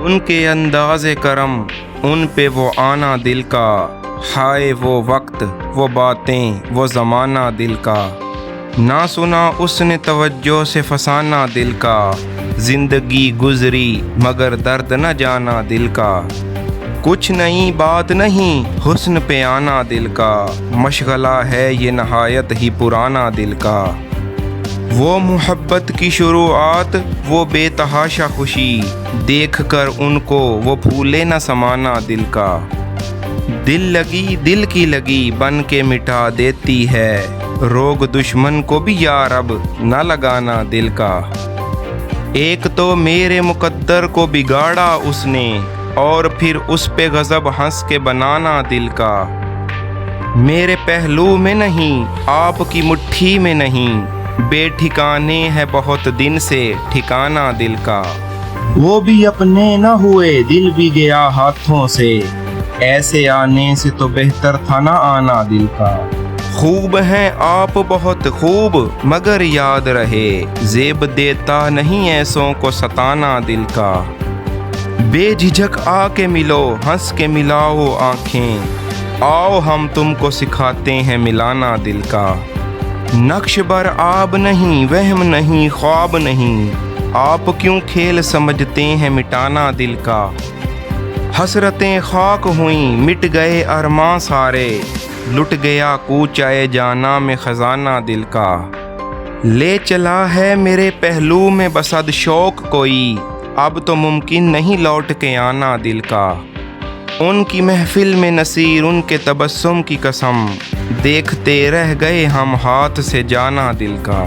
ان کے انداز کرم، ان پہ وہ آنا دل کا، ہائے وہ وقت، وہ باتیں، وہ زمانہ دل کا۔ نہ سنا اس نے توجہ سے فسانہ دل کا، زندگی گزری مگر درد نہ جانا دل کا۔ کچھ نئی بات نہیں حسن پہ آنا دل کا، مشغلہ ہے یہ نہایت ہی پرانا دل کا۔ وہ محبت کی شروعات، وہ بے تحاشا خوشی، دیکھ کر ان کو وہ پھولے نہ سمانا دل کا۔ دل لگی دل کی لگی بن کے مٹا دیتی ہے، روگ دشمن کو بھی یار اب نہ لگانا دل کا۔ ایک تو میرے مقدر کو بگاڑا اس نے، اور پھر اس پہ غضب ہنس کے بنانا دل کا۔ میرے پہلو میں نہیں آپ کی مٹھی میں نہیں، بے ٹھکانے ہے بہت دن سے ٹھکانا دل کا۔ وہ بھی اپنے نہ ہوئے دل بھی گیا ہاتھوں سے، ایسے آنے سے تو بہتر تھا نہ آنا دل کا۔ خوب ہیں آپ بہت خوب مگر یاد رہے، زیب دیتا نہیں ایسوں کو ستانا دل کا۔ بے جھجک آ کے ملو ہنس کے ملاؤ آنکھیں، آؤ ہم تم کو سکھاتے ہیں ملانا دل کا۔ نقش بر آب نہیں وہم نہیں خواب نہیں، آپ کیوں کھیل سمجھتے ہیں مٹانا دل کا۔ حسرتیں خاک ہوئیں مٹ گئے ارماں سارے، لٹ گیا کوچائے جانا میں خزانہ دل کا۔ لے چلا ہے میرے پہلو میں بسد شوق کوئی، اب تو ممکن نہیں لوٹ کے آنا دل کا۔ ان کی محفل میں نصیر ان کے تبسم کی قسم، دیکھتے رہ گئے ہم ہاتھ سے جانا دل کا۔